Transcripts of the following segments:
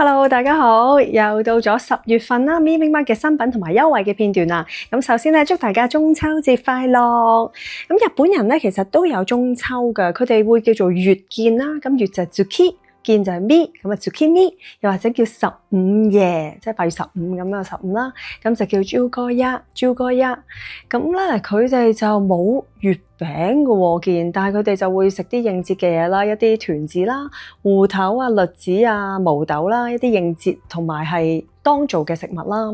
Hello，大家好，又到咗10月份啦，Mi Ming Mak嘅新品同埋優惠嘅片段啦。咁首先咧，祝大家中秋節快樂。咁日本人咧其實都有中秋嘅，佢哋會叫做月見啦。咁月就係 Tsuki，見就係 Mi，咁啊 Tsukimi，又或者叫15夜，即係8月15咁樣15啦。咁就叫 Jugoya。咁咧佢哋就冇月餅嘅喎，見，但係佢哋就會食啲應節嘅嘢啦，一啲團子啦、芋頭啊、栗子啊、毛豆啦，一啲應節同埋係當造嘅食物啦。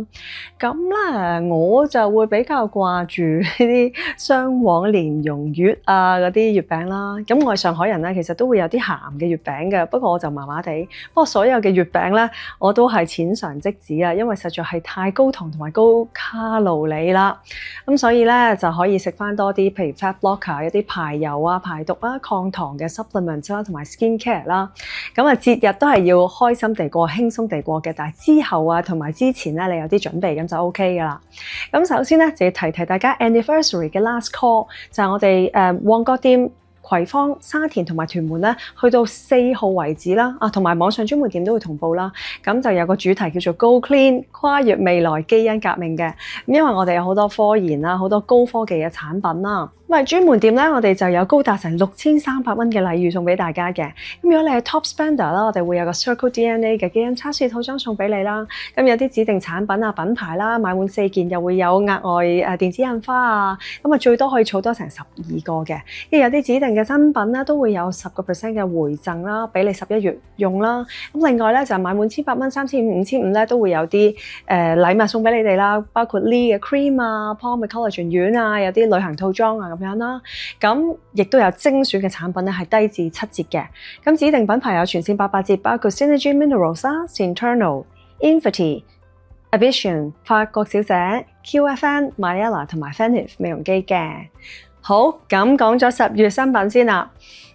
咁咧我就會比較掛住呢啲雙黃蓮蓉月啊嗰啲月餅啦。咁我係上海人咧，其實都會有啲鹹嘅月餅嘅，不過我就麻麻地。不過所有嘅月餅咧，我都係淺嘗即止啊，因為實在係太高糖同埋高卡路里啦。咁所以咧就可以食翻多啲，譬如 fat blocker 一啲排油啊、排毒啊、抗糖嘅 supplement 啦，同埋 skin care 啦。咁啊節日都係要開心地過、輕鬆地過嘅，但係之後啊同埋之前咧，你有啲準備咁就 OK 噶啦。咁首先咧就要提大家 anniversary 嘅 last call，就係我哋旺角店、葵芳、沙田同埋屯門咧，去到4號為止啦。同埋網上專門店都會同步啦。咁就有個主題叫做 Go Clean， 跨越未來基因革命嘅。因為我哋有好多科研啦，好多高科技嘅產品啦。咁專門店咧，我哋就有高達成6300蚊嘅禮遇送俾大家嘅。咁如果你係 top spender 啦，我哋會有個 Circle DNA 嘅基因測試套裝送俾你啦。咁有啲指定產品啊、品牌啦，買滿4件又會有額外電子印花啊。咁啊最多可以儲多成12個嘅。跟住有啲指定嘅新品咧，都會有10% 嘅回贈啦，俾你11月用啦。咁另外咧就買滿1,800蚊、3,500、5,500咧，都會有啲禮物送俾你哋啦，包括 Lee 嘅 cream 啊、Palm 嘅 collagen 丸啊，有啲旅行套裝啊咁樣啦。咁亦都有精選嘅產品咧，係低至7折嘅。咁指定品牌有全線88折，包括 Synergy Minerals 啦、Centernal、Infinity、Ambition、法國小姐、QFN、Miela 同埋 Fenif 美容機嘅。好，咁講咗10月新品先啦。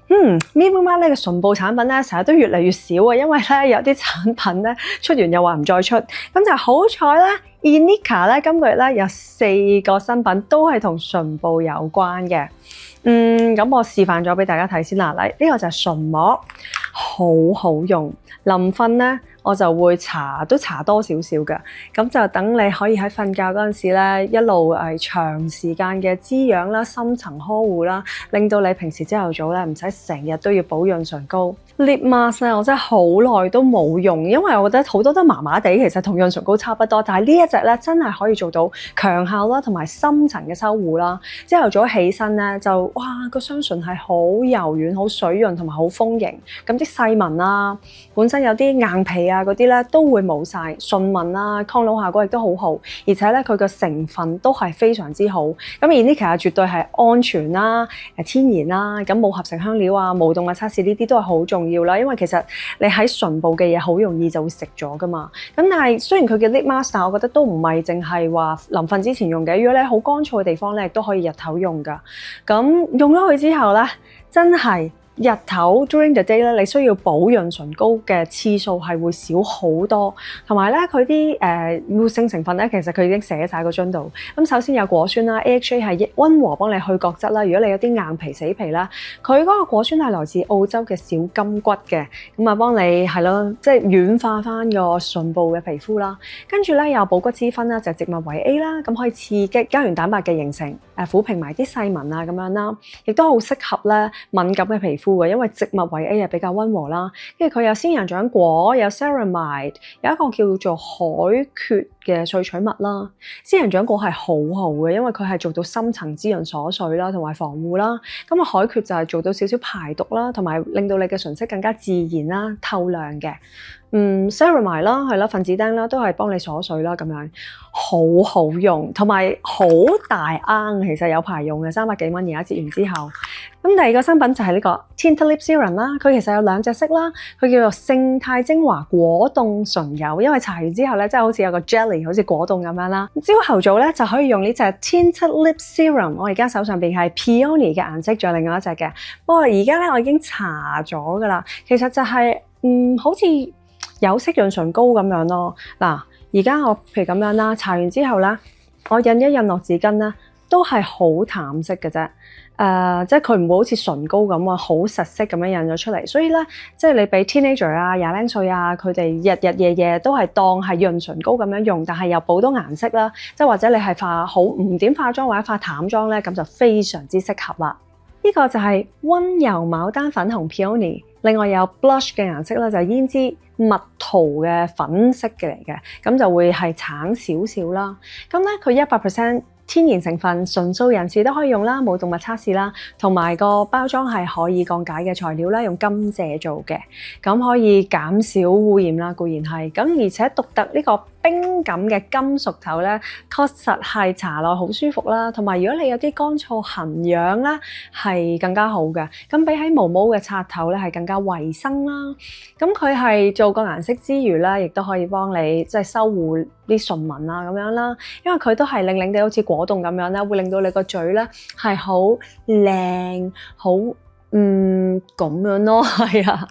Mi Ming Mak 呢個唇部產品咧，成日都越嚟越少啊，因為咧有啲產品咧出完又話唔再出，咁就好彩咧 Inika 咧今個月咧有4個新品都係同唇部有關嘅。咁我示範咗俾大家睇先啦。嚟，呢個就係唇膜，好好用。臨瞓咧，我就會搽多少少嘅，咁就等你可以喺瞓覺嗰陣時咧，一路長時間嘅滋養啦、深層呵護啦，令到你平時朝頭早咧唔使成日都要保養唇膏。Lip mask 咧，我真係好耐都冇用，因為我覺得好多都麻麻地，其實同潤唇膏差不多。但係呢一隻咧，真係可以做到強效啦，同埋深層嘅修護啦。朝頭早起身咧，就哇個雙唇係好柔軟、好水潤同埋好豐盈。咁啲細紋啊，本身有啲硬皮啊嗰啲咧，都會冇晒。順紋啊，抗老效果亦都好好，而且咧佢個成分都係非常之好。咁Inika絕對係安全啦、天然啦，咁冇合成香料啊、冇動物測試呢啲都係好重要啦。因為其實你喺唇部嘅嘢好容易就會食咗噶嘛。咁但係雖然佢嘅 lip mask，但我覺得都唔係淨係話臨瞓之前用嘅。如果你好乾燥嘅地方咧，亦都可以日頭用噶。咁用咗佢之後咧，真係〜日頭 during the day 咧，你需要保潤唇膏嘅次數係會少好多，同埋咧佢啲活性成分咧，其實佢已經寫晒個樽度。咁首先有果酸啦 ，AHA 係溫和幫你去角質啦。如果你有啲硬皮死皮啦，佢嗰個果酸係來自澳洲嘅小金骨嘅，咁啊幫你係咯，即係軟化翻個唇部嘅皮膚啦。跟住咧有補骨脂酚啦，就係植物維 A 啦，咁可以刺激膠原蛋白嘅形成，撫平埋啲細紋啊咁樣啦，亦都好適合咧敏感嘅皮膚。因為植物維 A 係比較溫和啦，跟住佢有仙人掌果，有 ceramide， 有一個叫做海蕨嘅萃取物啦。仙人掌果係好好嘅，因為佢係做到深層滋潤鎖水啦，同埋防護啦。咁海蕨就係做到少少排毒啦，同埋令到你嘅唇色更加自然啦、透亮嘅。ceramide 啦，係啦，分子釘啦，都係幫你鎖水啦，咁樣好好用，同埋好大罌，其實有排用嘅，300幾蚊而家折完之後。咁第二個新品就係呢個 Tinted Lip Serum 啦，佢其實有2隻色啦，佢叫做勝肽精華果凍唇油，因為搽完之後咧，真係好似有個 jelly， 好似果凍咁樣啦。朝頭早咧就可以用呢隻 Tinted Lip Serum， 我而家手上邊係 Peony 嘅顏色，仲有另外一隻嘅。不過而家咧我已經搽咗噶啦，其實就係好似有色潤唇膏咁樣咯。嗱，而家我譬如咁樣啦，搽完之後咧，我印一印落紙巾咧，都係好淡色嘅啫。即係佢唔會好似唇膏咁好實色咁樣印咗出嚟，所以咧，即係你俾 teenager 啊、廿零歲啊，佢哋日日夜夜都係當係潤唇膏咁樣用，但係又補到顏色啦，即係或者你係化好唔點化妝或者化淡妝咧，咁就非常之適合啦。呢個就係溫柔牡丹粉紅 Peony， 另外有 blush 嘅顏色啦，就係胭脂蜜桃嘅粉色嘅嚟嘅，咁就會係橙少少啦。咁咧佢100%天然成分，純素人士都可以用啦，冇動物測試啦，同埋個包裝係可以降解嘅材料啦，用甘蔗做嘅，咁可以減少污染啦，固然係，咁而且獨特呢個冰感嘅金屬頭咧，確實係搽落好舒服啦，同埋如果你有啲乾燥痕癢啦，係更加好嘅。咁比起毛毛嘅刷頭咧，係更加衛生啦。咁佢係做個顏色之餘咧，亦都可以幫你即係修護啲唇紋啊咁樣啦。因為佢都係令令地好似果凍咁樣咧，會令到你個嘴咧係好靚好。咁樣咯，係啊，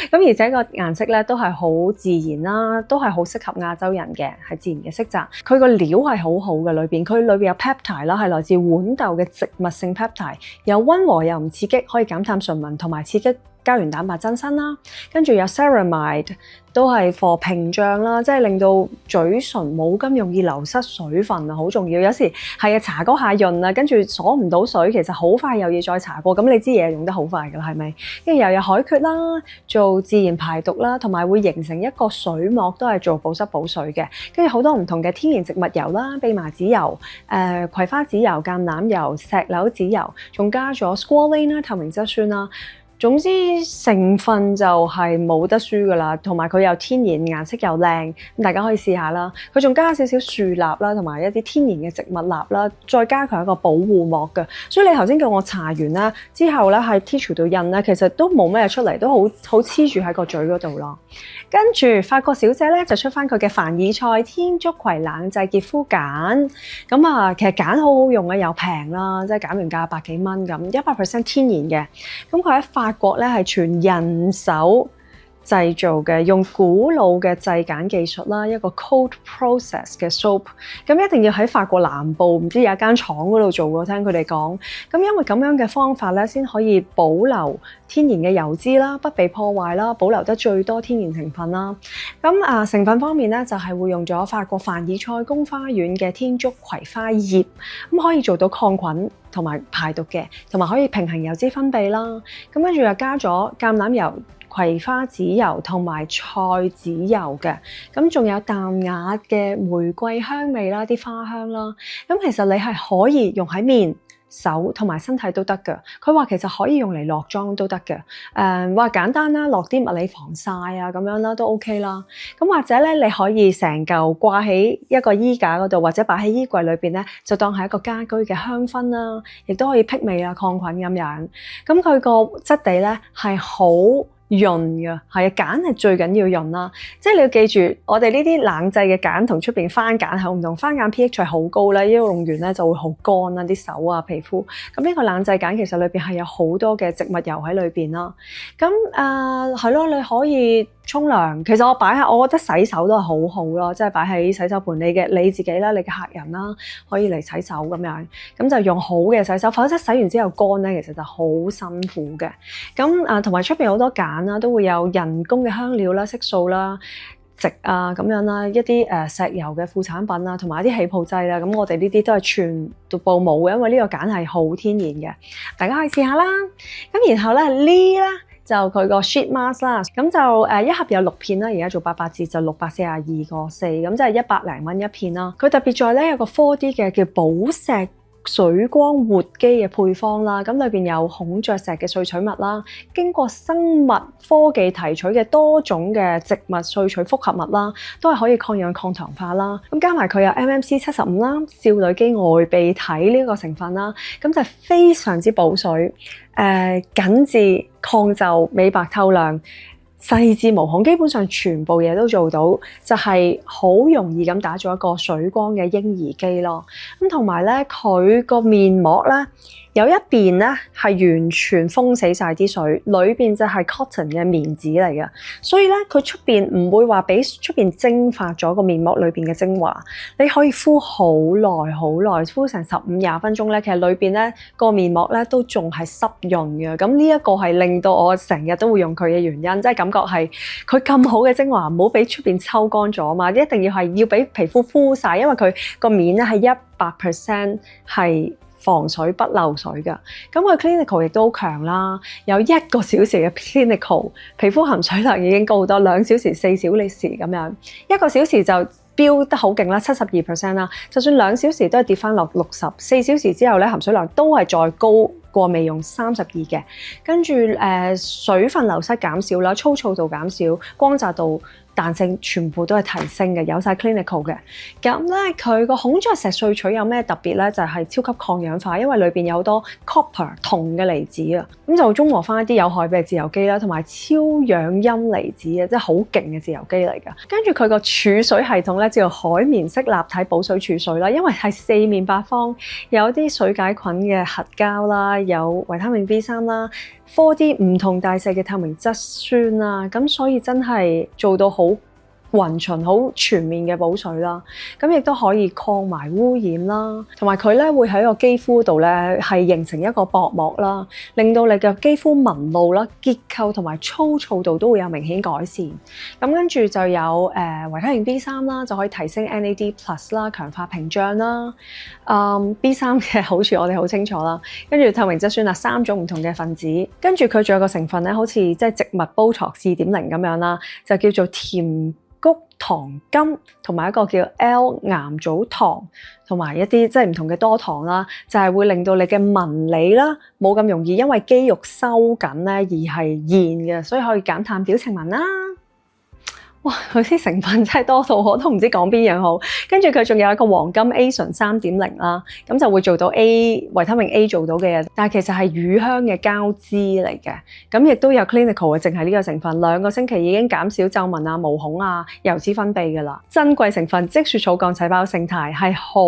咁而且個顏色咧都係好自然啦，都係好適合亞洲人嘅，係自然嘅色澤。佢個料係好好嘅，裏邊有 peptide 啦，係來自豌豆嘅植物性 peptide， 又溫和又唔刺激，可以減淡唇紋同埋刺激膠原蛋白增生啦。跟住有 ceramide， 都係 for 屏障啦，即係令到嘴唇冇咁容易流失水分啊，好重要。有時係啊，搽嗰下潤啊，跟住鎖唔到水，其實好快又要再搽過，咁你支嘢用得好快㗎啦，係咪？跟住又有海葵啦，做自然排毒啦，同埋會形成一個水膜，都係做保濕補水嘅。跟住好多唔同嘅天然植物油啦，蓖麻籽油、葵花籽油、橄欖油、石榴籽油，仲加咗 squalane 啦、透明質酸啦。總之成分就係冇得輸㗎啦，同埋佢又天然，顏色又靚，咁大家可以試下啦。佢仲加少少樹蠟啦，同埋一啲天然嘅植物蠟啦，再加強一個保護膜嘅。所以你頭先叫我搽完啦，之後咧喺 tissue 度印咧，其實都冇咩出嚟，都好黐住喺個嘴嗰度咯。跟住法國小姐咧就出翻佢嘅凡爾賽天竺葵冷製潔膚鹼，咁啊其實鹼好好用嘅，又平啦，即係減完價100幾蚊咁，100% 天然嘅。咁佢喺法國咧係全人手製造嘅，用古老嘅製鹼技術啦，一個 cold process 嘅 soap， 咁一定要喺法國南部唔知有一間廠嗰度做嘅，聽佢哋講。咁因為咁樣嘅方法咧，先可以保留天然嘅油脂啦，不被破壞啦，保留得最多天然成分啦。咁成分方面咧，就係會用咗法國凡爾賽宮花園嘅天竺葵花葉，咁可以做到抗菌同埋排毒嘅，同埋可以平衡油脂分泌啦。咁跟住又加咗橄欖油、葵花籽油同埋菜籽油嘅，咁仲有淡雅嘅玫瑰香味啦，啲花香啦。咁其實你係可以用喺面、手同埋身體都得㗎。佢話其實可以用嚟落妝都得嘅。話簡單啦，落啲物理防曬啊咁樣啦都 OK 啦。咁或者咧，你可以成嚿掛喺一個衣架嗰度，或者擺喺衣櫃裏邊咧，就當係一個家居嘅香薰啦，亦都可以辟味啊、抗菌咁樣。咁佢個質地咧係好潤嘅，係啊，鹼係最緊要潤啦。即係你要記住，我哋呢啲冷製嘅鹼同出邊番鹼係好唔同，番鹼 pH 係好高咧，一用完咧就會好乾啦，啲手啊、皮膚。咁呢個冷製鹼其實裏邊係有好多嘅植物油喺裏邊啦。咁係咯，你可以沖涼。其實我擺下，我覺得洗手都係好好咯，即係擺喺洗手盆，你自己啦，你嘅客人啦，可以嚟洗手咁樣。咁就用好嘅洗手，否則洗完之後乾咧，其實就好辛苦嘅。咁同埋出邊好多鹼啦，都會有人工嘅香料啦、色素啦、矽啊咁樣啦，一啲石油嘅副產品啊，同埋一啲起泡劑啦。咁我哋呢啲都係全部冇嘅，因為呢個鹼係好天然嘅，大家可以試下啦。咁然後咧呢咧就佢個 sheet mask 啦，咁就一盒有6片啦，而家做88折就642個4，咁即係100零蚊一片啦。佢特別在咧有個 4D 嘅叫寶石水光活肌嘅配方啦，咁裏邊有孔雀石嘅萃取物啦，經過生物科技提取嘅多種嘅植物萃取複合物啦，都係可以抗氧抗糖化啦。咁加埋佢有 MMC 75啦，少女肌外泌體呢個成分啦，咁就非常之補水、緊緻、抗皺、美白透亮。細緻無孔，基本上全部嘢都做到，就係好容易咁打造一個水光嘅嬰兒肌咯。咁同埋咧，佢個面膜咧有一邊咧係完全封死晒啲水，裏邊就係 cotton 嘅棉紙嚟嘅，所以咧佢出邊唔會話俾出邊蒸發咗個面膜裏邊嘅精華，你可以敷好耐，敷成15-20分鐘咧，其實裏邊咧個面膜咧都仲係濕潤嘅。咁呢一個係令到我成日都會用佢嘅原因，即係感覺係佢咁好嘅精華唔好俾出邊抽乾咗嘛，一定要俾皮膚敷晒，因為佢個面咧係100% 係防水不漏水㗎。咁佢 clinical 亦都好強啦，有1個小時嘅 clinical 皮膚含水量已經高好多，2小時、4小時咁樣，1個小時就飆得好勁啦，72% 啦，就算2小時都係跌翻落60，4小時之後咧含水量都係再高過未用32嘅，跟住水分流失減少啦，粗糙度減少，光澤度、彈性全部都係提升嘅，有晒 clinical 嘅。咁咧佢個孔雀石萃取有咩特別咧？就係超級抗氧化，因為裏邊有好多 copper 銅嘅離子啊，咁就中和翻一啲有害嘅自由基啦，同埋超氧陰離子啊，即係好勁嘅自由基嚟㗎。跟住佢個儲水系統咧，叫做海綿式立體保水儲水啦，因為係四面八方有啲水解菌嘅核膠啦，有維他命 B3 啦，4D 唔同大細嘅透明質酸啦，咁所以真係做到好勻循、好全面嘅補水啦。咁亦都可以抗埋污染啦，同埋佢咧會喺個肌膚度咧係形成一個薄膜啦，令到你嘅肌膚紋路啦、結構同埋粗糙度都會有明顯改善。咁跟住就有維他命 B3 啦，就可以提升 NAD+ 啦，強化屏障啦。B3 嘅好處我哋好清楚啦。跟住透明質酸啊，3種唔同嘅分子。跟住佢仲有個成分咧，好似即係植物 Botox 2.0咁樣啦，就叫做甜菊糖苷，同埋一個叫 L 岩藻糖，同埋一啲即係唔同嘅多糖啦，就係會令到你嘅紋理啦冇咁容易因為肌肉收緊咧而係現嘅，所以可以減淡表情紋啦。哇！佢啲成分真係多到我都唔知講邊樣好。跟住佢仲有一個黃金 A 醇 3.0 啦，咁就會做到 維他命 A 做到嘅嘢，但係其實係乳香嘅膠脂嚟嘅。咁亦都有 clinical 嘅，淨係呢個成分2個星期已經減少皺紋啊、毛孔啊、油脂分泌㗎啦。珍貴成分積雪草幹細胞胜肽係好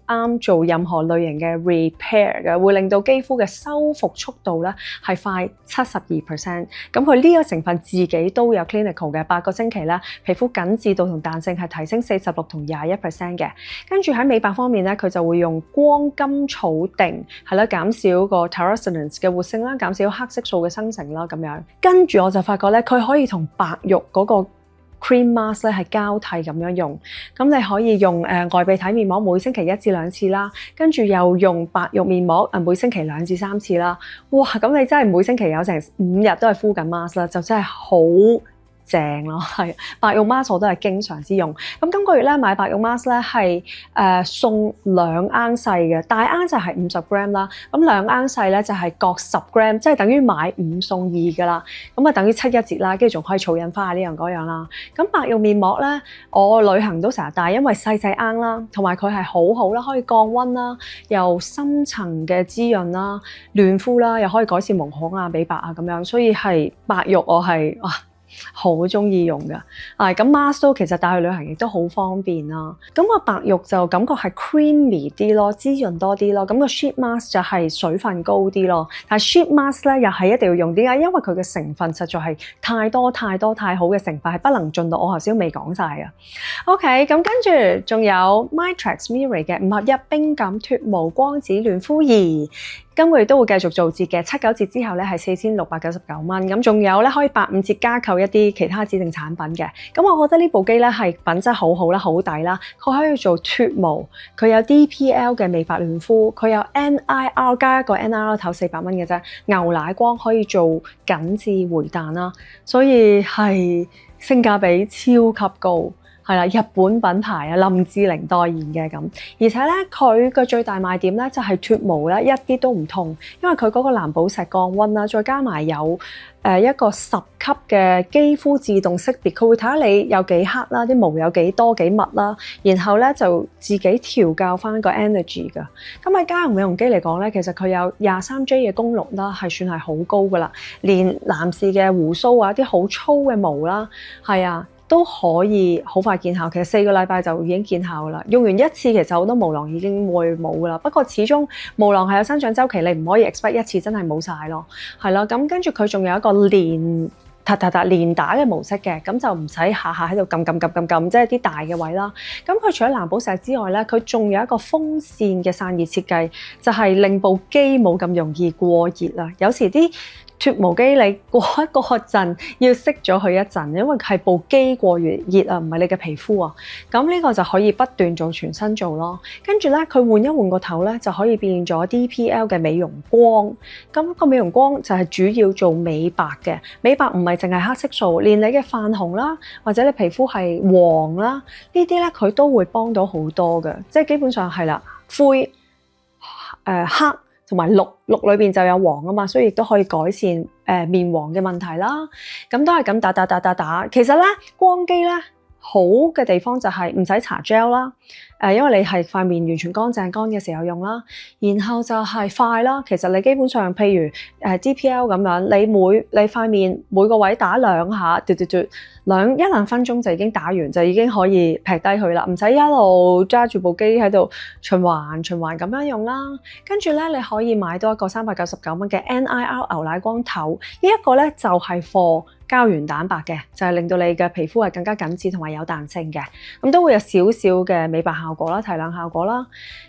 啱做任何類型嘅 repair 嘅，會令到肌膚嘅修復速度咧係快72%。咁佢呢個成分自己都有 clinical 嘅，8個星期皮膚緊緻度同彈性係提升46%同21%嘅。跟住喺美白方面咧，佢就會用光甘草定係啦，減少個 tyrosinase 嘅活性啦，減少黑色素嘅生成啦咁樣。跟住我就發覺咧，佢可以同白玉嗰個 cream mask 咧係交替咁樣用。咁你可以用外鼻體面膜每星期1至2次啦，跟住又用白玉面膜每星期2至3次啦。哇！咁你真係每星期有成5日都係敷緊 mask 啦，就真係好正咯，係白玉 mask 我都係經常之用。咁今個月咧買白玉 mask 咧係送2盎細嘅，大盎就係50 gram 啦，咁2盎細咧就係各10 gram，即係等於買5送2噶啦，咁啊等於7一折啦，跟住仲可以儲印花呢樣嗰樣啦。咁白玉面膜咧，我旅行都成日帶，因為細盎啦，同埋佢係好好啦，可以降溫啦，又深層嘅滋潤啦、嫩膚啦，又可以改善毛孔啊、美白啊咁樣，所以係白玉我係好中意用㗎。咁 mask 都其實帶去旅行亦都好方便啦。咁個白玉就感覺係 creamy 啲咯，滋潤多啲咯。咁個 sheet mask 就係水分高啲咯。但係 sheet mask 咧又係一定要用，點解？因為佢嘅成分實在係太多太好嘅成分，係不能盡到。我頭先未講晒啊。OK，咁跟住仲有 Matrix Miri 嘅5合1冰感脫毛光子嫩膚儀。今個月都會繼續做折嘅，7、9折之後咧係4699蚊，咁仲有咧可以85折加購一啲其他指定產品嘅。咁我覺得呢部機咧係品質好好啦，好抵啦，佢可以做脫毛，佢有 DPL 嘅美白嫩膚，佢有 NIR 加一個 NIR 頭400蚊嘅啫，牛奶光可以做緊緻回彈啦，所以係性價比超級高。係啦，日本品牌啊，林志玲代言嘅咁，而且咧佢嘅最大賣點咧就係脫毛咧一啲都唔痛，因為佢嗰個藍寶石降溫啦，再加埋有一個10級嘅肌膚自動識別，佢會睇下你有幾黑啦，啲毛有幾多幾密啦，然後咧就自己調校翻個 energy 㗎。咁喺家用美容機嚟講咧，其實佢有23J 嘅功率啦，係算係好高噶啦，連男士嘅鬍鬚啊，啲好粗嘅毛啦，係啊，都可以好快見效，其實4個禮拜就已經見效啦。用完一次，其實好多毛囊已經會冇噶啦。不過始終毛囊係有生長週期，你唔可以 expect 一次真係冇晒咯。係啦，咁跟住佢仲有一個連打嘅模式嘅，咁就唔使下下喺度撳，即係啲大嘅位啦。咁佢除咗藍寶石之外咧，佢仲有一個風扇嘅散熱設計，就係令部機冇咁容易過熱啦。有時啲脫毛機你過一個陣要熄咗佢一陣，因為係部機過熱啊，唔係你嘅皮膚啊。咁呢個就可以不斷做全身做咯。跟住咧，佢換一換個頭咧，就可以變咗 DPL 嘅美容光。咁個美容光就係主要做美白嘅，美白唔係淨係黑色素，連你嘅泛紅啦，或者你皮膚係黃啦，呢啲咧佢都會幫到好多嘅，即係基本上係啦，灰、黑。同埋綠裏邊就有黃啊嘛，所以亦都可以改善面黃嘅問題啦。咁都係咁打。其實咧，光機咧好嘅地方就係唔使搽 gel 啦。因為你係塊面完全乾嘅時候用啦。然後就係快啦。其實你基本上譬如DPL 咁樣，你塊面每個位打2下，一兩分鐘就已經打完，就已經可以劈低佢啦，唔使一路揸住部機喺度循環咁樣用啦。跟住咧，你可以買多一個399蚊嘅 NIR 牛奶光頭，呢一個咧就係 for膠原蛋白嘅，就係令到你嘅皮膚係更加緊緻同埋有彈性嘅，咁都會有少少嘅美白效果啦、提亮效果啦。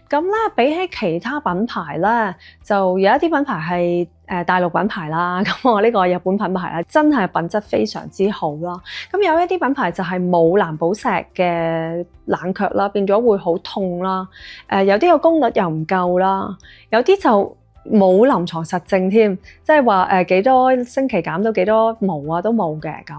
咁咧比起其他品牌咧，就有一啲品牌係大陸品牌啦，咁我呢個日本品牌咧真係品質非常之好啦。咁有一啲品牌就係冇藍寶石嘅冷卻啦，變咗會好痛啦。有啲個功率又唔夠啦，有啲就冇臨床實證添，即係話幾多星期減到幾多毛啊都冇嘅咁。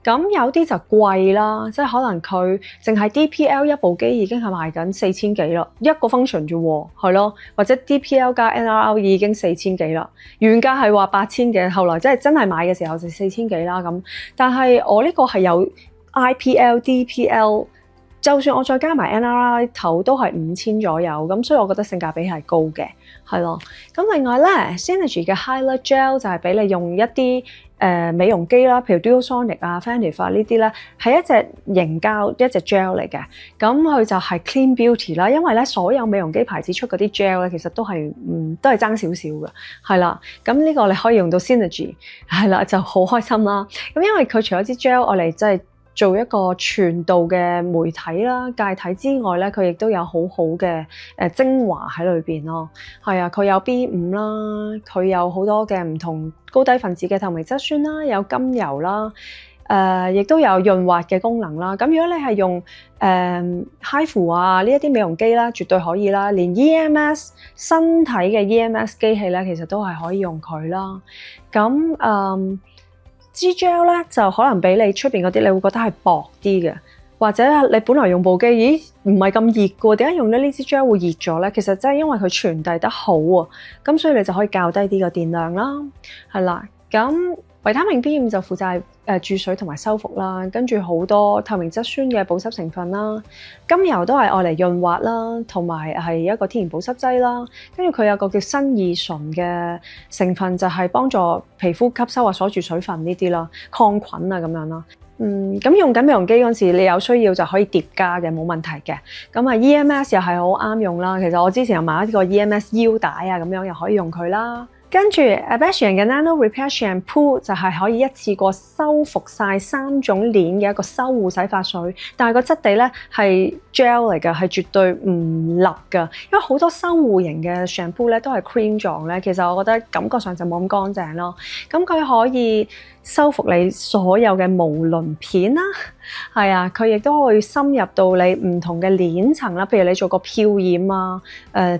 咁有啲就貴啦，即係可能佢淨係 DPL 一部機已經係賣緊4000幾啦，一個 function 啫喎，係咯，或者 DPL 加 NRL 已經4000幾啦，原價係話8000嘅，後來即係真係買嘅時候就4000幾啦咁。但係我呢個係有 IPL、DPL。就算我再加埋 NRI 頭都係5000左右，咁所以我覺得性價比係高嘅，係咯。咁另外咧 Synergy 嘅 Hyalur Gel 就係俾你用一啲美容機啦，譬如 Duosonic 啊、Fenif 啊呢啲咧，係一隻凝膠一隻 gel 嚟嘅。咁佢就係 Clean Beauty 啦，因為咧所有美容機牌子出嗰啲 gel 咧，其實都係爭少少嘅，係啦。咁呢個你可以用到 Synergy， 係啦，就好開心啦。咁因為佢除咗支 gel 我嚟即係做一個傳導嘅媒體啦、介體之外咧，佢亦都有好好嘅精華喺裏邊咯。係啊，佢有 B5 啦，佢有好多嘅唔同高低分子嘅透明質酸啦，有甘油啦，亦都有潤滑嘅功能啦。咁如果你係用HIFU 啊呢一啲美容機啦，絕對可以啦。連 EMS 身體嘅 EMS 機器咧，其實都係可以用佢啦。咁支 gel 咧就可能比你出邊嗰啲，你會覺得係薄啲嘅，或者你本來用部機，咦唔係咁熱嘅喎，點解用咗呢支 gel 會熱咗咧？其實真係因為佢傳遞得好啊，咁所以你就可以較低啲個電量啦，係啦。咁維他命 B5 就負責注水同埋修復啦，跟住好多透明質酸嘅保濕成分啦，甘油都係愛嚟潤滑啦，同埋係一個天然保濕劑啦。跟住佢有個叫新二醇嘅成分，就係幫助皮膚吸收啊、鎖住水分呢啲啦、抗菌啊咁樣啦。咁用緊美容機嗰時，你有需要就可以疊加嘅，冇問題嘅。咁啊 EMS 又係好啱用啦。其實我之前有買一個 EMS 腰帶啊，咁樣又可以用佢啦。跟住 Basham 嘅 Nano Repair Shampoo 就係可以一次過修復晒3種鏈嘅一個修護洗髮水，但係個質地咧係 gel 嚟嘅，係絕對唔立㗎。因為好多修護型嘅 shampoo 咧都係 cream 狀咧，其實我覺得感覺上就冇咁乾淨咯。咁佢可以修復你所有嘅毛鱗片啦，係啊，佢亦都可以深入到你唔同嘅鏈層啦，譬如你做個漂染啊、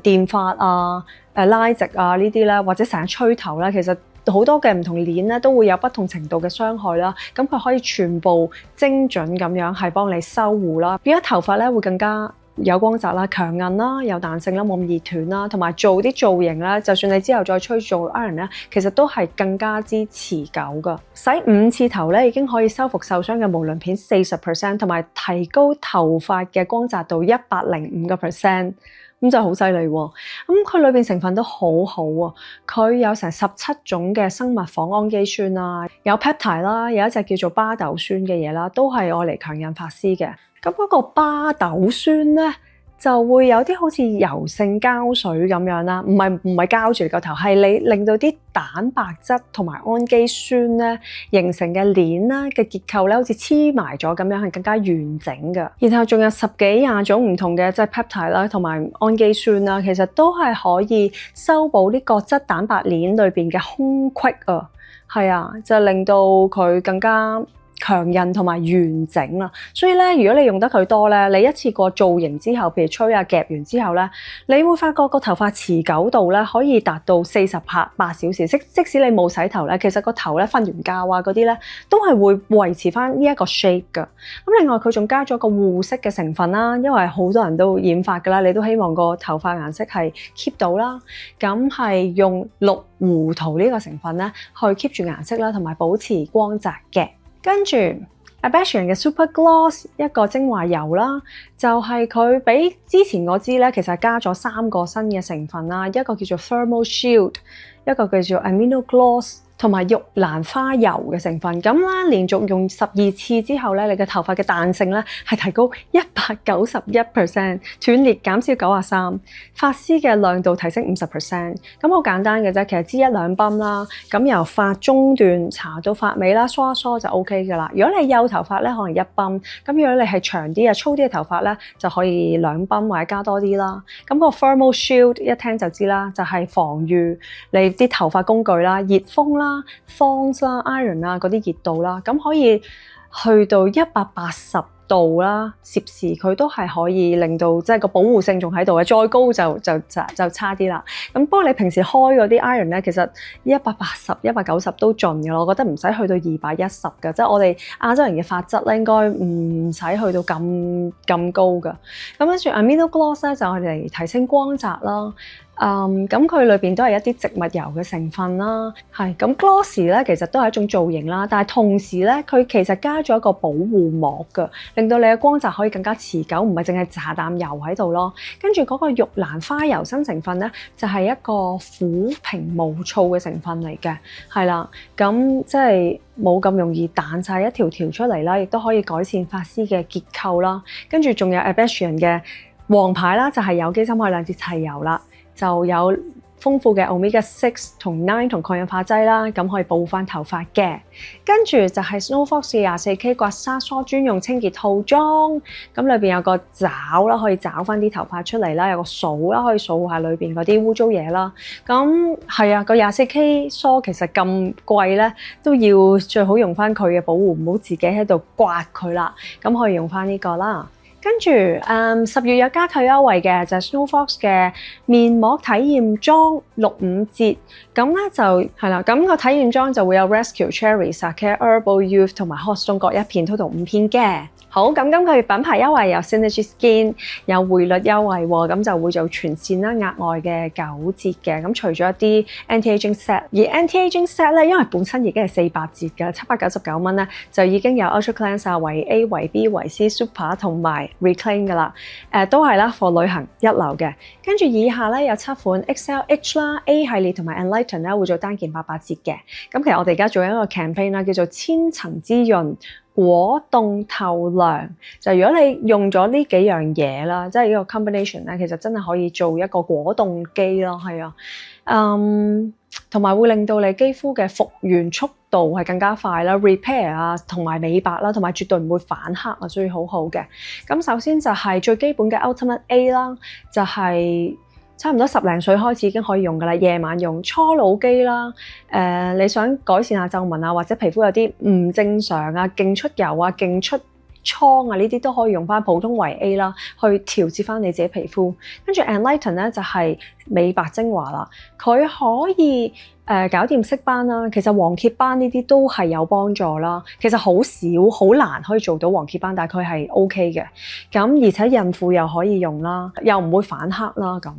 電髮啊、拉直啊呢啲啦，或者成日吹頭啦，其實好多嘅唔同鏈咧，都會有不同程度嘅傷害啦。咁佢可以全部精準咁樣係幫你修護啦，變咗頭髮咧會更加有光澤啦、強韌啦、有彈性啦、冇咁易斷啦，同埋做啲造型啦，就算你之後再吹做 iron 咧，其實都係更加之持久噶。洗5次頭咧，已經可以修復受傷嘅毛鱗片40%，同埋提高頭髮嘅光澤度105%。咁就好犀利喎！咁佢裏邊成分都好好啊，佢有成17種嘅生物仿氨基酸啦，有 peptide 啦，有一隻叫做巴豆酸嘅嘢啦，都係愛嚟強韌髮絲嘅。咁嗰個巴豆酸咧，就會有啲好似油性膠水咁樣啦，唔係膠住你個頭，係你令到啲蛋白質同埋氨基酸咧形成嘅鏈啦嘅結構咧，好似黐埋咗咁樣，係更加完整嘅。然後仲有10幾20種唔同嘅即係 peptide 啦，同埋氨基酸啦，其實都係可以修補啲角質蛋白鏈裏邊嘅空隙啊，係啊，就令到佢更加強韌同埋完整啦，所以咧，如果你用得佢多咧，你一次過造型之後，譬如吹啊夾完之後咧，你會發覺個頭髮持久度咧可以達到48小時。即使你冇洗頭咧，其實個頭咧瞓完覺啊嗰啲咧，都係會維持翻呢一個 shape 噶。咁另外佢仲加咗個護色嘅成分啦，因為好多人都染髮噶啦，你都希望個頭髮顏色係 keep 到啦。咁係用綠胡桃呢個成分咧，去 keep 住顏色啦，同埋保持光澤嘅。跟住 Abashian 嘅 Super Gloss 一個精華油啦，就係佢比之前嗰支咧，其實加咗3個新嘅成分啦，一個叫做 Thermal Shield， 一個叫做 Amino Gloss，同埋玉蘭花油嘅成分。咁啦，連續用12次之後咧，你嘅頭髮嘅彈性咧係提高191%，斷裂減少93%，髮絲嘅亮度提升50%。咁好簡單嘅啫，其實支1-2泵啦，咁由髮中段搽到髮尾啦，梳一梳就 OK 噶啦。如果你幼頭髮咧，可能1泵；咁如果你係長啲啊、粗啲嘅頭髮咧，就可以2泵或者加多啲啦。咁個 Thermal Shield 一聽就知啦，就係防禦你啲頭髮工具啦、熱風啦、Fonts 啦、iron 啦嗰啲熱度啦，咁可以去到180度啦，攝氏佢都係可以令到即係個保護性仲喺度嘅，再高就差啲啦。咁不過你平時開嗰啲 iron 咧，其實180、190都盡嘅咯，我覺得唔使去到210嘅，即係我哋亞洲人嘅髮質咧，應該唔使去到咁高嘅。咁跟住 Amino Gloss 咧就係嚟提升光澤啦。咁佢裏邊都係一啲植物油嘅成分啦，係咁 gloss 咧其實都係一種造型啦，但係同時咧佢其實加咗一個保護膜嘅，令到你嘅光澤可以更加持久，唔係淨係搽啖油喺度咯。跟住嗰個玉蘭花油新成分咧，就係一個撫平毛躁嘅成分嚟嘅，係啦，咁即係冇咁容易彈晒一條條出嚟啦，亦都可以改善髮絲嘅結構啦。跟住仲有 Abashian 嘅王牌啦，就係有機深海亮節齊油啦。就有豐富嘅 Omega 6同9同抗氧化劑啦，咁可以保護翻頭髮嘅。跟住就係 Snowfox 24K 刮痧梳專用清潔套裝，咁裏邊有個爪啦，可以找翻啲頭髮出嚟啦，有個掃啦，可以掃下裏邊嗰啲污糟嘢啦。咁係啊，個 24K 梳其實咁貴咧，都要最好用翻佢嘅保護，唔好自己喺度刮佢啦。咁可以用翻呢個啦。跟住10月有加購優惠嘅就係 Snowfox 嘅面膜體驗裝65折，咁咧就係啦，咁個體驗裝就會有 Rescue Cherry、Sake Herbal Youth 同埋 Hot Stone 各1片，total 5片嘅。好，咁今個月品牌優惠有 Synergy Skin 有匯率優惠喎，咁就會做全線啦，額外嘅9折嘅。咁除咗一啲 Anti-Aging Set， 而 Anti-Aging Set 咧，因為本身已經係400折嘅，799蚊咧就已經有 Ultra Cleanse 啊、維 A、維 B、維 C Super 同埋 Reclaim 噶啦，都係啦，for 旅行一流嘅。跟住以下咧有7款 XLH 啦、A 系列同埋 Enlighten 咧會做單件800折嘅。咁其實我哋而家做緊一個 campaign 啦，叫做千層滋潤果凍透亮，就如果你用咗呢幾樣嘢啦，即係呢個 combination 咧，其實真係可以做一個果凍機咯，係啊，同埋會令到你肌膚嘅復原速度係更加快啦 ，repair 啊，同埋美白啦，同埋絕對唔會反黑啊，所以好好嘅。咁首先就係最基本嘅 Ultimate A 啦，就係差唔多10零歲開始已經可以用噶啦，夜晚用初老肌啦，你想改善下皺紋啊，或者皮膚有啲唔正常啊，勁出油啊，勁出瘡啊，呢啲都可以用翻普通維 A 啦，去調節翻你自己皮膚。跟住 Enlighten 咧就係美白精華啦，佢可以搞掂色斑啦，其實黃褐斑呢啲都係有幫助啦。其實好少好難可以做到黃褐斑，但係佢係 OK 嘅。咁而且孕婦又可以用啦，又唔會反黑啦咁。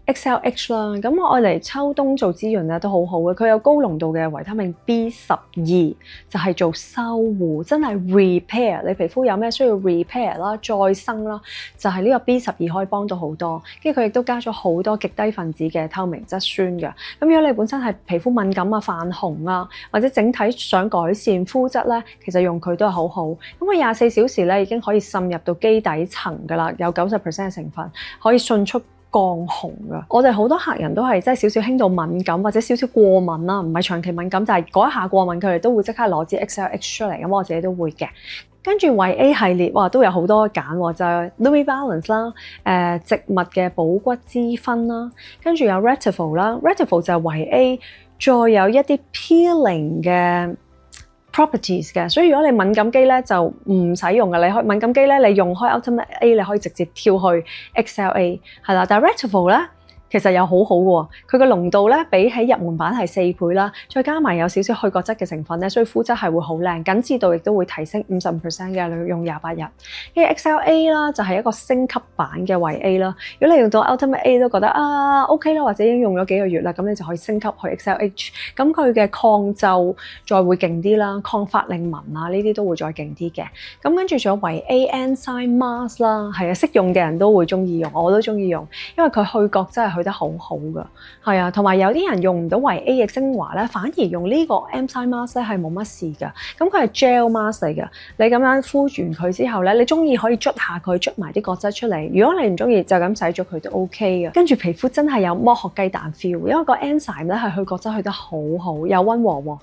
XLH 啦，咁我愛嚟秋冬做滋潤咧都好好嘅，佢有高濃度嘅維他命 B12，就係做修護，真係 repair 你皮膚有咩需要 repair 啦、再生啦，就係呢個 B12可以幫到好多。跟住佢亦都加咗好多極低分子嘅透明質酸嘅。咁如果你本身係皮膚敏感啊、泛紅啊，或者整體想改善膚質咧，其實用佢都係好好。咁佢24小時咧已經可以滲入到基底層㗎啦，有90% 嘅成分，可以迅速降紅㗎。我哋好多客人都係即係少少輕度敏感或者少少過敏啦，唔係長期敏感，但係嗰一下過敏佢哋都會即刻攞支 XLH 出嚟。咁我自己都會嘅。跟住維 A 系列哇都有好多揀喎，就係 Lumi Balance 啦，植物嘅補骨脂分啦，跟住有 Retinol 啦 ，Retinol 就係維 A，再有一啲 peeling 嘅properties 嘅，所以如果你敏感肌咧就唔使用嘅，你可以敏感肌咧你用開 Ultimate A 你可以直接跳去 XLA 係啦，但係 Retinol 咧其實又好好喎，佢個濃度咧比起入門版係4倍啦，再加埋有少少去角質嘅成分咧，所以膚質係會好靚，緊緻度亦都會提升55% 嘅，你用28日。跟住 XLA 啦，就係一個升級版嘅維 A 啦。如果你用到 Ultimate A 都覺得OK 啦，或者已經用咗幾個月啦，咁你就可以升級去 XLH。咁佢嘅抗皺再會勁啲啦，抗法令紋啊呢啲都會再勁啲嘅。咁跟住仲有維 A Enzyme Mask 啦，係啊，識用嘅人都會中意用，我都中意用，因為佢去角真係去得好好噶，係啊，同埋有啲人用唔到維 A 嘅精華咧，反而用呢個 Enzyme Mask 咧係冇乜事噶。咁佢係 gel mask 嚟嘅，你咁樣敷完佢之後咧，你中意可以捽下佢，捽埋啲角質出嚟。如果你唔中意，就咁洗咗佢都 OK 嘅。跟住皮膚真係有剝殼雞蛋 feel，因為個 enzyme 咧係去角質去得好好，又溫和喎。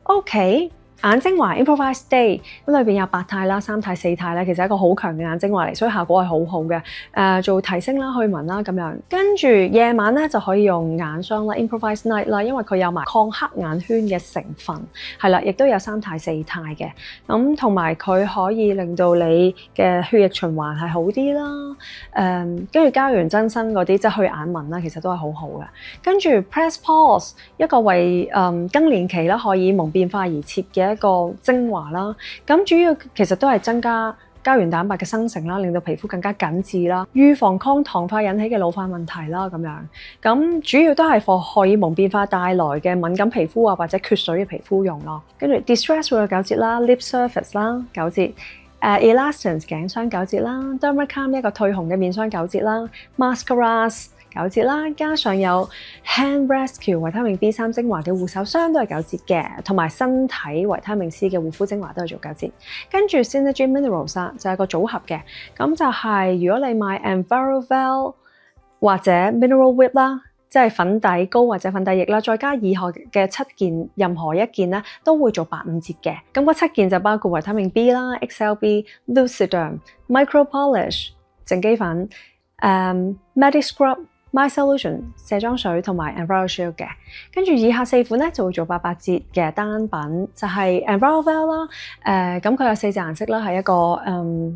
OK。眼精華 Improvise Day 咁裏邊有8肽啦、3肽、4肽咧，其實係一個好強嘅眼精華嚟，所以效果係好好嘅。做提升啦、去紋啦咁樣。跟住夜晚咧就可以用眼霜啦 Improvise Night 啦，因為佢有埋抗黑眼圈嘅成分，係啦，亦都有3肽、4肽嘅。咁同埋佢可以令到你嘅血液循環係好啲啦。跟住膠原增生嗰啲即係去眼紋啦，其實都係好好嘅。跟住 Press Pause 一個為更年期啦荷爾蒙變化而設嘅一個精華啦，咁主要其實都係增加膠原蛋白嘅生成啦，令到皮膚更加緊緻啦，預防抗糖化引起嘅老化問題啦，咁樣。咁主要都係為荷爾蒙變化帶來嘅敏感皮膚啊，或者缺水嘅皮膚用咯。跟住 Distress 會有9折啦 ，Lip Surface 啦9折，Elastance 頸霜9折啦 ，Dermacalm 一個退紅嘅面霜9折啦 ，Mascaras 9折啦，加上有 Hand Rescue 維他命 B3 精華嘅護手霜都係9折嘅，同埋身體維他命 C 嘅護膚精華都係做9折。跟住 Synergy Minerals 就係個組合嘅，咁就係如果你買 Envirovel 或者 Mineral Whip 啦，即係粉底膏或者粉底液啦，再加以下嘅7件，任何一件咧都會做85折嘅。咁嗰7件就包括維他命 B 啦、XLB、Luciderm、Micro Polish 淨肌粉、Medic Scrub、My Solution 卸妝水同埋 Enviroshield 嘅，跟住以下4款咧就會做88折嘅單品，就係 Envirovel 啦，咁佢有4隻顏色啦，係一個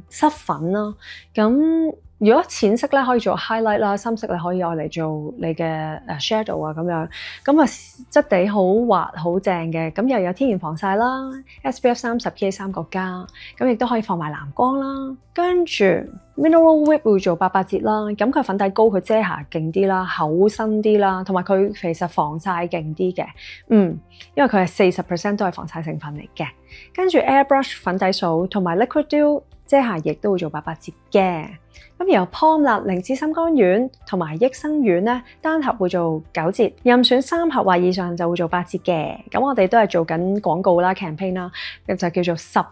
濕粉啦，咁如果淺色咧可以做 highlight 啦，深色你可以愛嚟做你嘅shadow啊咁樣，咁啊質地好滑好正嘅，咁又有天然防曬啦 ，SPF 30 PA3+，咁亦都可以放埋藍光啦，跟住 Mineral Whip 會做88折啦，咁佢粉底膏佢遮瑕勁啲啦，厚身啲啦，同埋佢其實防曬勁啲嘅，因為佢係40% 都係防曬成分嚟嘅，跟住 Airbrush 粉底掃同埋 Liquid Dew 遮瑕液都會做88折嘅。咁由 Pond 啦、靈芝心肝丸同埋益生丸咧，單盒會做9折，任選3盒或以上就會做8折嘅。咁我哋都係做緊廣告啦、campaign 啦，就叫做10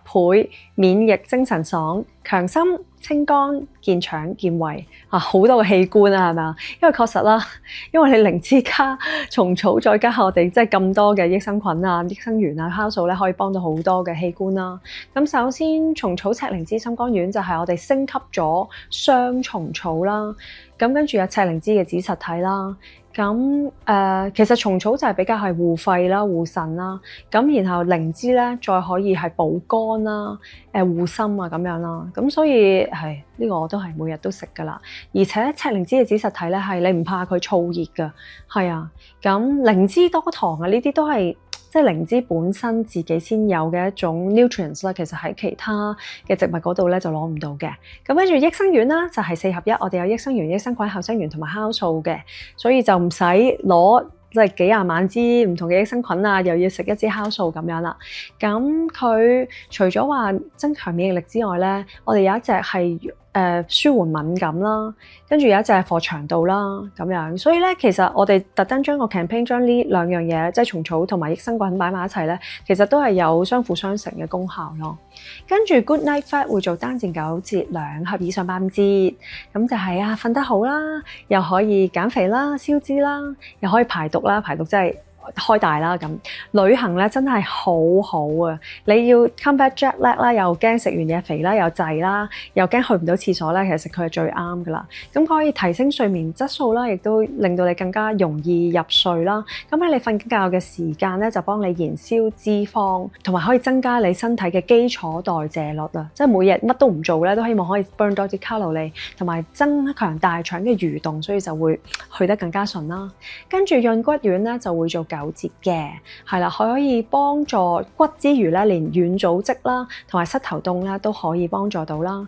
倍免疫精神爽，強心清肝健腸健胃啊，好多個器官啊，係咪啊？因為確實啦，因為你靈芝加蟲草再加我哋即係咁多嘅益生菌啊、益生元啊、酵素咧，可以幫到好多嘅器官啦。咁首先蟲草赤靈芝心肝丸就係我哋升級咗雙蟲草啦，咁跟住有赤靈芝嘅子實體啦其實蟲草就係比較係護肺啦、護腎啦，咁然後靈芝咧再可以係補肝啦、護心啊咁樣啦，咁所以係呢個我都係每日都食噶啦，而且赤靈芝嘅子實體咧係你唔怕佢燥熱噶，係啊，咁靈芝多糖啊呢啲都係。即係靈芝本身自己先有嘅一種 nutrients 啦，其實喺其他嘅植物嗰度咧就攞唔到嘅。咁跟住益生元啦，就係4合1，我哋有益生元、益生菌、後生元同埋酵素嘅，所以就唔使攞即係幾廿萬支唔同嘅益生菌啊，又要食一支酵素咁樣啦。咁佢除咗話增強免疫力之外咧，我哋有一隻係舒緩敏感啦，跟住有一隻係 for 腸道啦咁樣，所以咧其實我哋特登將個 campaign 將呢兩樣嘢，即係蟲草同埋益生菌擺埋一齊咧，其實都係有相輔相成嘅功效咯。跟住 Good Night Fat 會做單箭9折2盒以上8折，咁就係啊瞓得好啦，又可以減肥啦、消脂啦，又可以排毒啦，排毒真係開大啦咁，旅行咧真係好好啊！你要 combat jet lag 啦，又驚食完嘢肥啦，又滯啦，又驚去唔到廁所咧，其實佢係最啱噶啦。咁可以提升睡眠質素啦，亦都令到你更加容易入睡啦。咁喺你瞓覺嘅時間咧，就幫你燃燒脂肪，同埋可以增加你身體嘅基礎代謝率啊！即係每日乜都唔做咧，都希望可以 burn 多啲卡路里，同埋增強大腸嘅蠕動，所以就會去得更加順啦。跟住潤骨丸咧就會做9折嘅，係啦，可以幫助骨之餘咧，連軟組織啦，同埋膝頭痛咧都可以幫助到啦。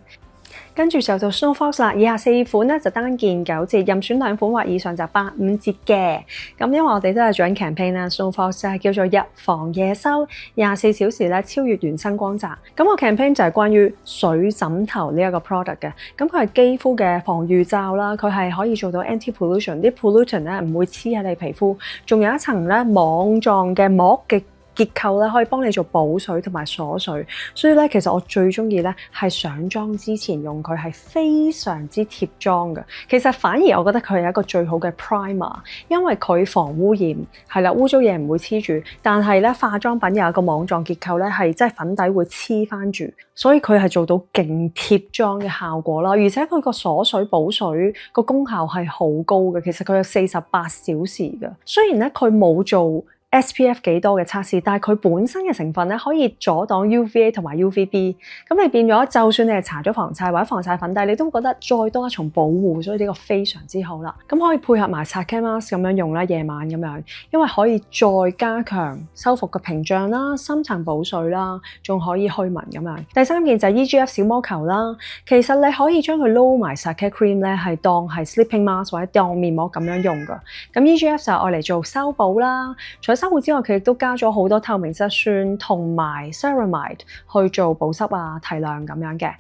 跟住就到 Snowfox 啦，以下4款咧就單件9折，任選2款或以上就85折嘅。咁因為我哋都係做緊 campaign 啦 ，Snowfox 就係叫做日防夜收，24小時咧超越原生光澤。咁個 campaign 就係關於水枕頭呢一個 product 嘅。咁佢係肌膚嘅防禦罩啦，佢係可以做到 anti-pollution，啲 pollution 咧唔會黐喺你皮膚，仲有一層咧網狀嘅膜嘅結構咧可以幫你做補水同埋鎖水，所以咧其實我最中意咧係上妝之前用佢，係非常之貼妝嘅。其實反而我覺得佢係一個最好嘅 primer， 因為佢防污染，係啦，污糟嘢唔會黐住，但係咧化妝品有一個網狀結構咧係即係粉底會黐翻住，所以佢係做到勁貼妝嘅效果啦。而且佢個鎖水補水個功效係好高嘅，其實佢有48小時嘅。雖然咧佢冇做SPF 幾多嘅測試，但係佢本身嘅成分咧可以阻擋 UVA 同埋 UVB， 咁你變咗就算你係搽咗防曬或者防曬粉底，你都覺得再多一重保護，所以呢個非常之好啦。咁可以配合埋 Sake Mask 咁樣用啦，夜晚咁樣，因為可以再加強修復個屏障啦、深層補水啦，仲可以驅蚊咁樣。第3件就係 EGF 小魔球啦，其實你可以將佢撈埋 Sake Cream 咧，係當係 sleeping mask 或者當面膜咁樣用噶。咁 EGF 就係愛嚟做修補啦，除咗修護之外，佢亦都加咗好多透明質酸同埋 ceramide 去做保濕啊、提亮咁樣嘅。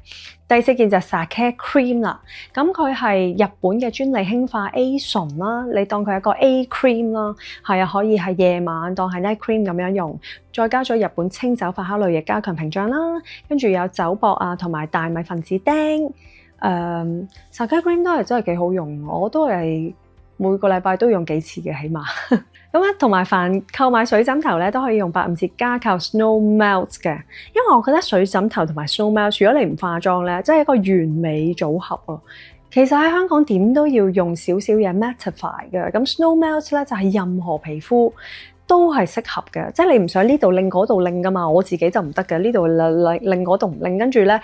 第4件就係 Sake Cream 啦，咁佢係日本嘅專利氫化 A 醇啦，你當佢係一個 A cream 啦，係啊，可以係夜晚當係 night cream 咁樣用，再加咗日本清酒發酵類液加強屏障啦，跟住有酒粕啊同埋大米分子釘。Sake Cream 都係真係幾好用，我都係每個禮拜都用幾次嘅，起碼。咁咧，同埋凡購買水枕頭咧，都可以用85折加購 Snow Melt 嘅，因為我覺得水枕頭同埋 Snow Melt， 如果你唔化妝咧，真係一個完美組合啊！其實喺香港點都要用少少嘢 mattify 嘅，咁 Snow Melt 咧就係任何皮膚都係適合嘅，即係你唔想呢度擰嗰度擰噶嘛，我自己就唔得嘅，呢度擰嗰度唔擰，跟住咧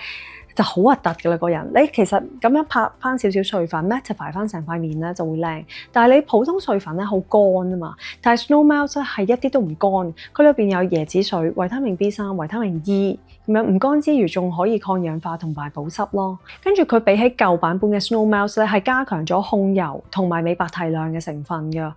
就好核突嘅啦個人。你其實咁樣拍翻少少碎粉 mattify 翻成塊面咧就會靚，但係你普通碎粉咧好乾啊嘛，但係 Snow Melt 咧係一啲都唔乾，佢裏邊有椰子水、維他命 B3、維他命 E 咁樣，唔乾之餘仲可以抗氧化同埋保濕咯。跟住佢比起舊版本嘅 Snow Melt 咧係加強咗控油同埋美白提亮嘅成分㗎。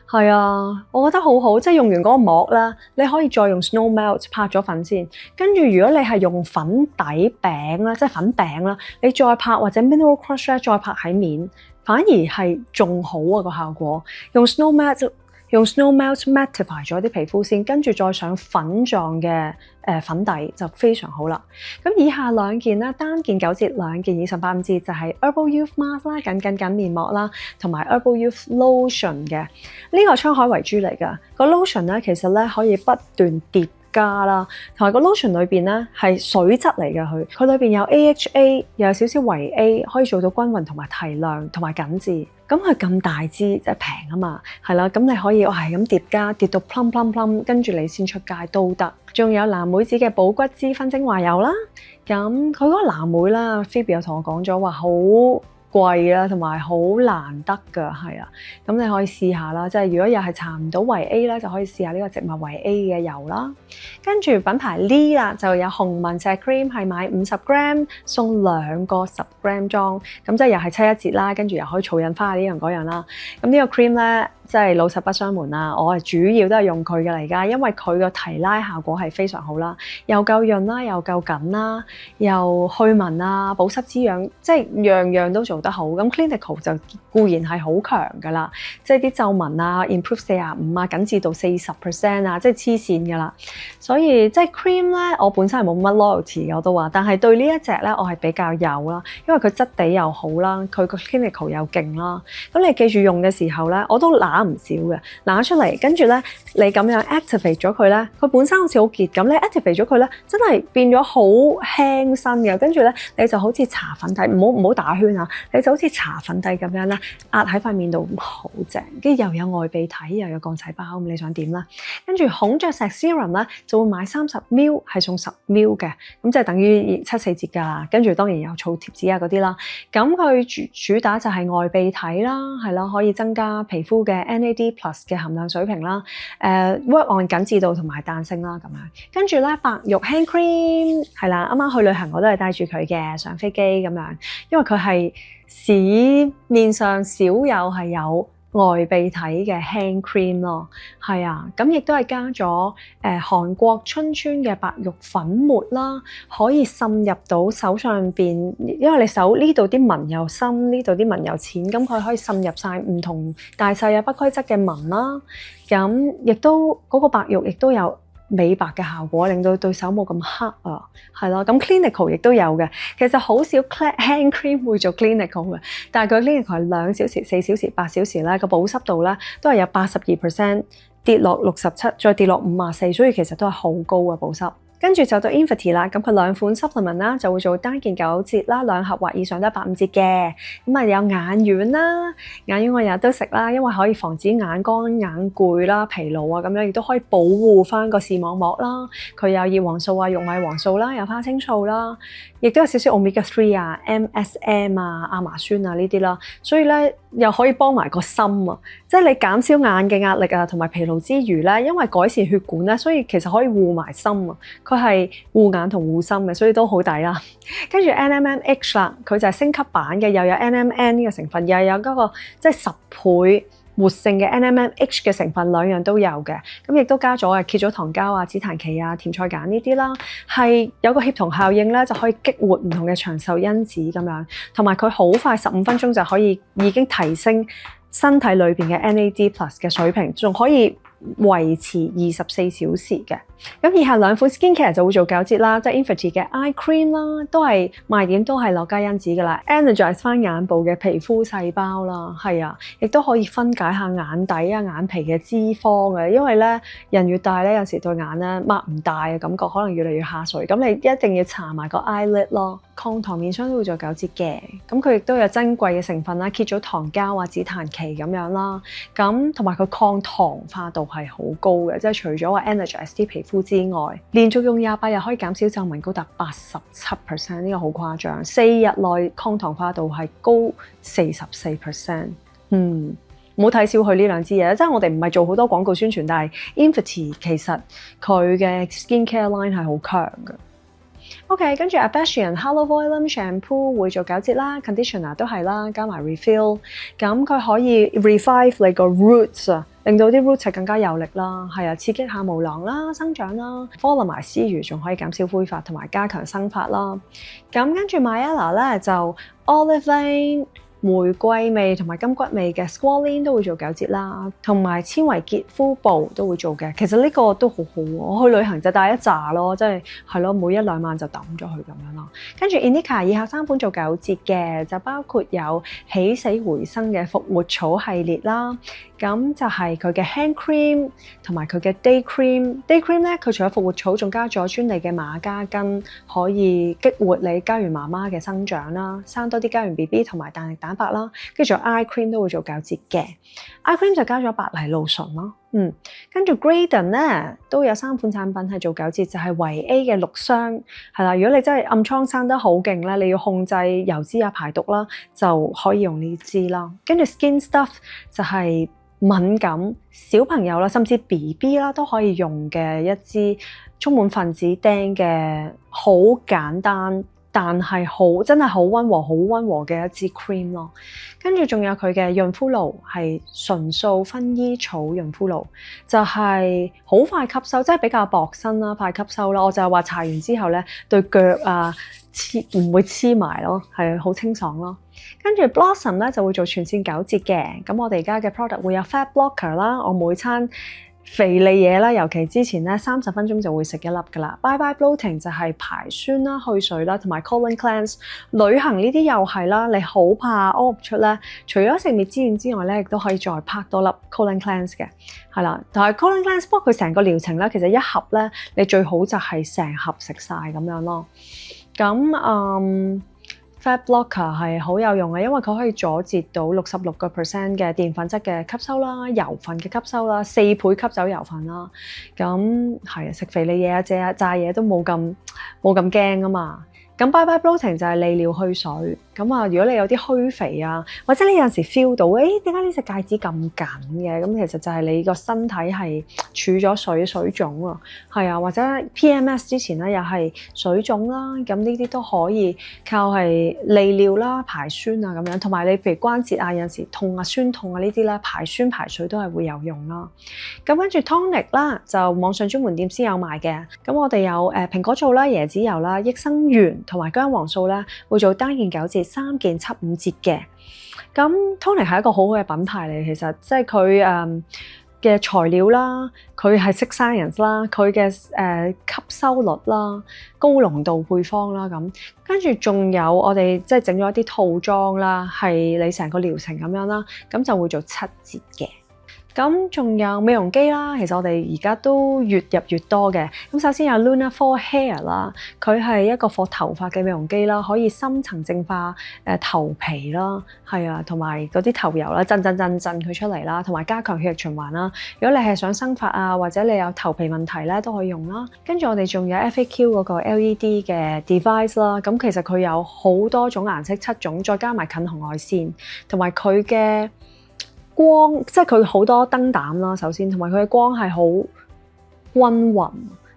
係啊，我覺得好好，即係用完嗰個膜啦，你可以再用 Snow Melt 拍咗粉先，跟住如果你係用粉底餅啦，即係粉餅啦，你再拍或者 Mineral Crush 咧再拍喺面，反而係仲好啊個效果。用 Snow Melt mattify 咗啲皮膚先，跟住再上粉狀嘅粉底就非常好啦。咁以下2件啦，單件9折，2件以上85折，就係 Herbal Youth Mask 啦，緊面膜啦，同埋 Herbal Youth Lotion 嘅。呢個係滄海遺珠嚟㗎。個 lotion 咧其實咧可以不斷疊加啦，同埋個 lotion 裏邊咧係水質嚟嘅，佢裏邊有 AHA，又有少少維 A，可以做到均勻同埋提亮同埋緊緻。咁佢咁大支，即係平啊嘛，係啦，咁你可以係咁疊加，疊到 plum， 跟住你先出街都得。仲有藍莓子嘅補骨脂分精華油啦，咁佢嗰個藍莓啦，Phoebe 有同我講咗話好貴啦，同埋好難得㗎，係啊，咁你可以試下啦，即係如果又係搽唔到維 A 咧，就可以試下呢個植物維 A 嘅油啦。跟住品牌 Lee 啦，就有紅紋石 cream 係買50g送2個10g 裝，咁即係又係7/1折啦，跟住又可以儲印花呢樣嗰樣啦。咁呢個 cream 咧，即係老實不相瞞啦，我係主要都係用佢嘅嚟㗎，因為佢個提拉效果係非常好啦，又夠潤啦，又夠緊啦，又去紋啊，保濕滋養，即係樣樣都做得好。咁 Clinical 就固然係好強㗎啦，即係啲皺紋啊 improve 45啊，緊緻度40% 啊，即係黐線㗎啦。所以即係 cream 咧，我本身係冇乜 loyalty 嘅，我都話，但係對呢一隻咧，我係比較有啦，因為佢質地又好啦，佢個 Clinical 又勁啦。咁你記住用嘅時候咧，我都揦唔少嘅，揦出嚟，跟住咧你咁樣 activate 咗佢咧，佢本身好似好結咁，你 activate 咗佢咧，真係變咗好輕身嘅，跟住咧你就好似搽粉底，唔好打圈啊，你就好似搽粉底咁樣啦，壓喺塊面度好正，跟住又有外鼻體，又有降細胞，咁你想點啦？跟住孔雀石 serum 咧就會買30ml係送10ml嘅，咁即係等於7/4折㗎。跟住當然有儲貼紙啊嗰啲啦。咁佢主打就係外鼻體啦，係啦，可以增加皮膚嘅 NAD+ 嘅含量水平啦。work on 緊緻度同埋彈性啦咁樣。跟住咧白玉 hand cream 係啦，啱啱去旅行我都係帶住佢嘅上飛機咁樣，因為佢係市面上少有係有外鼻體嘅 hand cream 咯，係啊，咁亦都係加咗韓國春川嘅白玉粉末啦，可以滲入到手上邊，因為你手呢度啲紋又深，呢度啲紋又淺，咁佢可以滲入晒唔同大細啊不規則嘅紋啦，咁亦都嗰個白玉亦都有美白嘅效果，令到對手冇咁黑啊，係咯。咁 Clinical 亦都有嘅，其實好少 hand cream 會做 Clinical 嘅，但係佢 Clinical 係2小時、4小時、8小時咧，個保濕度咧都係有82%，跌落67，再跌落54，所以其實都係好高嘅保濕。跟住就到 Infinity 啦，咁佢2款 supplement 啦，就會做單件9折啦，2盒或以上都係150折嘅。咁啊有眼丸啦，眼丸我日日都食啦，因為可以防止眼乾、眼攰啦、疲勞啊咁樣，亦都可以保護翻個視網膜啦。佢有葉黃素啊、玉米黃素啦，有花青素啦，亦都有少少 Omega 3啊、MSM 啊、亞麻酸啊呢啲啦，所以咧又可以幫埋個心啊，即係你減少眼嘅壓力啊同埋疲勞之餘咧，因為改善血管咧，所以其實可以護埋心啊。佢係護眼同護心嘅，所以都好抵啦。跟住 NMNH 啦，佢就係升級版嘅，又有 NMN 呢個成分，又有嗰個即係10倍活性嘅 NMNH 嘅成分，兩樣都有嘅。咁亦都加咗芼咗糖膠啊、紫檀萁啊、甜菜鹼呢啲啦，係有個協同效應咧，就可以激活唔同嘅長壽因子咁樣，同埋佢好快15分鐘就可以已經提升身體裏邊嘅 NAD+ 嘅水平，仲可以維持24小時嘅。咁以下2款 skincare 就會做9折啦，即係 Infinity 嘅 eye cream 啦，都係賣點都係樂嘉因子噶啦 ，energize 翻眼部嘅皮膚細胞啦，係啊，亦都可以分解下眼底啊、眼皮嘅脂肪嘅，因為咧人越大咧，有時對眼咧擘唔大嘅感覺，可能越嚟越下垂，咁你一定要搽埋個 eyelid 咯。抗糖面霜都會做9折嘅，咁佢亦都有珍貴嘅成分啦，芼咗糖膠啊、紫檀萁咁樣啦，咁同埋佢抗糖化度係好高嘅，即係除咗話 energize 啲皮膚之外，連續用28日可以減少皺紋高達87%，呢個好誇張。4日內抗糖化度係高44%。唔好睇小佢呢兩支嘢，即係我哋唔係做好多廣告宣傳，但係 Infinity 其實佢嘅 skincare line 係好強嘅。OK， 跟住 Abstion Halo Volume Shampoo 會做9折啦 ，Conditioner 都係啦，加埋 refill， 咁佢可以 revive 你個 roots 啊，令到啲 roots 係更加有力啦，係啊，刺激下毛囊啦、生長啦 ，follow 埋絲魚，仲可以減少灰髮同埋加強生髮啦。咁跟住 Mielle 咧就 Olive Lane。玫瑰味同埋金骨味嘅 Squalene 都會做9折啦，同埋纖維潔膚布都會做嘅。其實呢個都好好喎，我去旅行就帶一紮咯，即係咯，每1-2晚就抌咗佢咁樣咯。跟住 Inika 以下3款做9折嘅，就包括有起死回生嘅復活草系列啦。咁就係佢嘅 hand cream 同埋佢嘅 day cream。day cream 咧，佢除咗復活草，仲加咗專利嘅馬加根，可以激活你膠原媽媽嘅生長啦，生多啲膠原 BB 同埋彈力蛋蛋白啦，跟住仲有 eye cream 都會做餃子嘅。eye cream 就加咗白藜蘆醇咯。跟住 Graydon 咧都有3款產品係做餃子，就係維 A 嘅6霜係啦。如果你真係暗瘡生得好勁咧，你要控制油脂啊排毒啦，就可以用呢支啦。跟住 Skin Stuff 就係敏感小朋友啦，甚至 BB 啦都可以用嘅一支充滿分子釘嘅好簡單，但係真係好溫和嘅一支 cream 咯。跟住仲有佢嘅潤膚露，係純素薰衣草潤膚露，就係好快吸收，即係比較薄身啦，快吸收啦。我就係話搽完之後咧，對腳啊唔會黐埋咯，係好清爽咯。跟住 Blossom 咧就會做全線糾節嘅。咁我哋而家嘅 product 會有 Fat Blocker 啦，我每餐肥膩嘢啦，尤其之前咧30分鐘就會食1粒噶啦。Bye Bye Bloating 就係排酸啦、去水啦，同埋 Colon Cleanse。旅行呢啲又係啦，你好怕屙唔出咧，除咗食滅脂丸之外咧，亦都可以再拍多粒 Colon Cleanse 嘅，係啦。但係 Colon Cleanse 不過佢成個療程咧，其實一盒咧，你最好就係成盒食晒咁樣咯。咁Fat Blocker 係好有用嘅，因為佢可以阻截到66% 嘅澱粉質嘅吸收啦、油分嘅吸收啦、4倍吸走油分啦。咁係啊，食肥膩嘢啊、炸嘢都冇咁驚啊嘛。咁 Bye Bye Bloating 就係利尿去水。咁啊，如果你有啲虛肥啊，或者你有陣時 feel 到，點解呢隻戒指咁緊嘅？咁其實就係你個身體係儲咗水腫啊，係啊，或者 PMS 之前咧又係水腫啦，咁呢啲都可以靠係利尿啦、排酸啊咁樣，同埋你譬如關節啊有陣時痛啊、酸痛啊呢啲咧，排酸排水都係會有用啦。咁跟住 Tonic 啦，就網上專門店先有賣嘅。咁我哋有蘋果醋啦、椰子油啦、益生元同埋薑黃素咧，會做單件9折。3件75折嘅。咁 Tonic 係一個好好嘅品牌嚟，其實即係佢嘅材料啦，佢係識 science 啦，佢嘅吸收率啦、高濃度配方啦咁，跟住仲有我哋即係整咗一啲套裝啦，係你成個療程咁樣啦，咁就會做7折嘅。咁仲有美容機啦，其實我哋而家都越入越多嘅。咁首先有 Luna For Hair 啦，佢係一個 for 頭髮嘅美容機啦，可以深層淨化頭皮啦，係啊，同埋嗰啲頭油啦，震佢出嚟啦，同埋加強血液循環啦。如果你係想生髮啊，或者你有頭皮問題咧，都可以用啦。跟住我哋仲有 FAQ 嗰個 LED 嘅 device 啦，咁其實佢有好多種顏色7種，再加埋近紅外線，同埋佢嘅光，即係佢好多燈膽啦，首先，同埋佢嘅光係好均勻，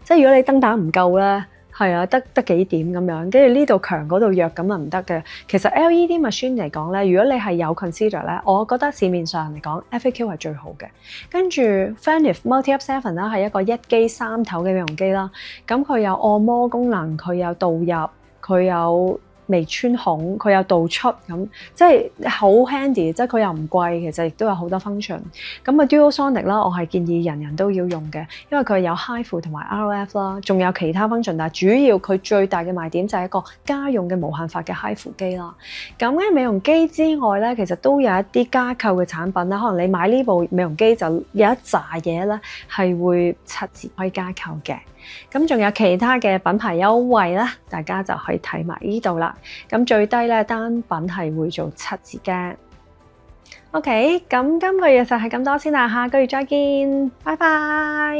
即係如果你燈膽唔夠咧，係啊，得幾點咁樣，跟住呢度強嗰度弱咁啊唔得嘅。其實 LED machine 嚟講咧，如果你係有 consider 咧，我覺得市面上嚟講 FAQ 係最好嘅。跟住 Fenif Multi Up 7啦，係一個1機3頭嘅美容機啦，咁佢有按摩功能，佢有導入，佢有微穿孔，佢有導出咁，即係好 handy，即係佢又唔貴，其實亦都有好多 function。咁啊 Dual Sonic 啦，我係建議人人都要用嘅，因為佢有 HIFU 同埋 RF 啦，仲有其他 function，但係主要佢最大嘅賣點就係一個家用嘅無限法嘅 HIFU 機啦。咁喺美容機之外咧，其實都有一啲加購嘅產品啦，可能你買呢部美容機就有一紮嘢咧係會7折可以加購嘅。咁仲有其他嘅品牌優惠啦，大家就可以睇埋呢度啦。咁最低咧單品係會做7折嘅。OK，咁今個月就係咁多先啦，下個月再見，拜拜。